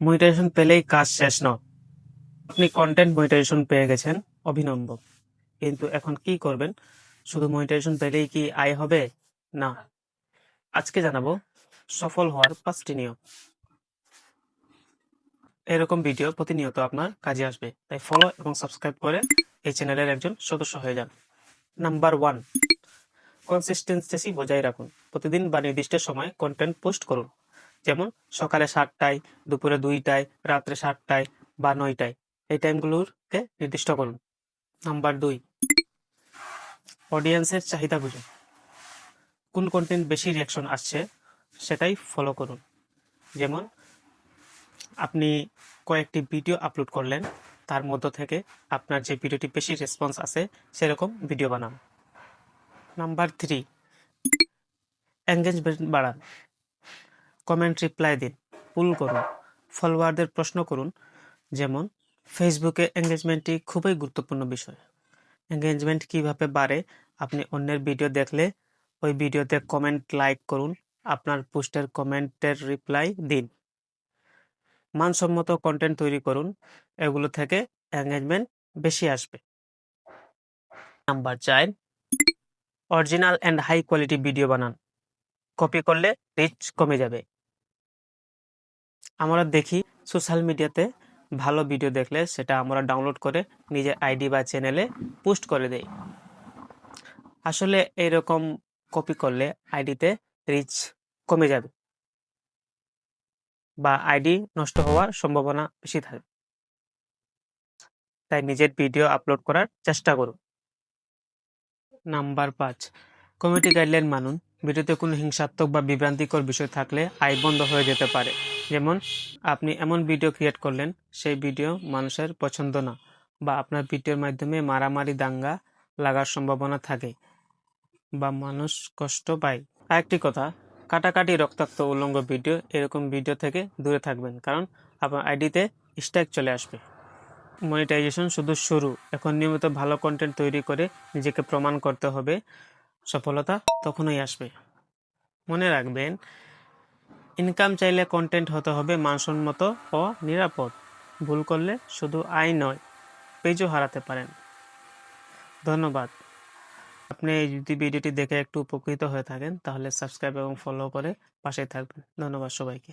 Monetization পেলেই কাজ শেষ নয়। আপনি কন্টেন্ট মনিটাইজেশন পেয়ে গেছেন, অভিনন্দন। কিন্তু এখন কি করবেন? শুধু মনিটাইজেশন পেলেই কি আয় হবে? না। আজকে জানাবো সফল হওয়ার 5টি নিয়ম। এরকম ভিডিও প্রতিনিয়ত আপনার কাজে আসবে, তাই ফলো এবং সাবস্ক্রাইব করে এই চ্যানেলের একজন সদস্য হয়ে যান। নাম্বার 1, কনসিস্টেন্সি বজায় রাখুন। প্রতিদিন বা নির্দিষ্ট সময় কন্টেন্ট পোস্ট করুন। যেমন সকালে 7টায়, দুপুরে 2টায়, রাত্রে 7টায় বা 9টায়। এই টাইমগুলোকে নির্দিষ্ট করুন। নাম্বার 2, অডিয়েন্সের চাহিদা বুঝুন। কোন কন্টেন্ট বেশি রিয়াকশন আসছে সেটাই ফলো করুন। যেমন আপনি কয়েকটি ভিডিও আপলোড করলেন, তার মধ্য থেকে আপনার যে ভিডিওটি বেশি রেসপন্স আছে সেরকম ভিডিও বানান। নাম্বার 3, এঙ্গেজমেন্ট বাড়ান। কমেন্ট রিপ্লাই দিন, পুল করুন, ফলোয়ারদের প্রশ্ন করুন। যেমন ফেসবুকে এঙ্গেজমেন্টটি খুবই গুরুত্বপূর্ণ বিষয়। এঙ্গেজমেন্ট কিভাবে বাড়ে? আপনি অন্যের ভিডিও দেখলে ওই ভিডিওতে কমেন্ট লাইক করুন, আপনার পোস্টের কমেন্টের রিপ্লাই দিন। মানসম্মত কন্টেন্ট তৈরি করুন, এগুলো থেকে এঙ্গেজমেন্ট বেশি আসবে। Number 4, original and high quality video বানান। কপি করলে রিচ কমে যাবে। আমরা দেখি সোশ্যাল মিডিয়াতে ভালো ভিডিও দেখলে সেটা আমরা ডাউনলোড করে নিজের আইডি বা চ্যানেলে পোস্ট করে দেই। আসলে এরকম কপি করলে আইডিতে রিচ কমে যাবে বা আইডি নষ্ট হওয়ার সম্ভাবনা বেশি থাকে। তাই নিজের ভিডিও আপলোড করার চেষ্টা করুন। নাম্বার 5, কমিউনিটি গাইডলাইন মানুন। ভিডিওতে কোনো হিংসাত্মক বা বিভ্রান্তিকর বিষয় থাকলে আয় বন্ধ হয়ে যেতে পারে। যেমন আপনি এমন ভিডিও ক্রিয়েট করলেন, সেই ভিডিও মানুষের পছন্দ না, বা আপনার ভিডিওর মাধ্যমে মারামারি দাঙ্গা লাগার সম্ভাবনা থাকে বা মানুষ কষ্ট পায়। আরেকটি কথা, কাটাকাটি রক্তাক্ত উলঙ্গ ভিডিও, এরকম ভিডিও থেকে দূরে থাকবেন, কারণ আপনার আইডিতে স্ট্রাইক চলে আসবে। মনিটাইজেশন শুধু শুরু, এখন নিয়মিত ভালো কন্টেন্ট তৈরি করে নিজেকে প্রমাণ করতে হবে। সফলতা তখনই আসবে। মনে রাখবেন, ইনকাম চাইলে কন্টেন্ট হতে হবে মানসম্মত ও নিরাপদ। ভুল করলে শুধু আয় নয়, পেজও হারাতে পারেন। ধন্যবাদ। আপনি যদি ভিডিওটি দেখে একটু উপকৃত হয়ে থাকেন তাহলে সাবস্ক্রাইব এবং ফলো করে পাশে থাকবেন। ধন্যবাদ সবাইকে।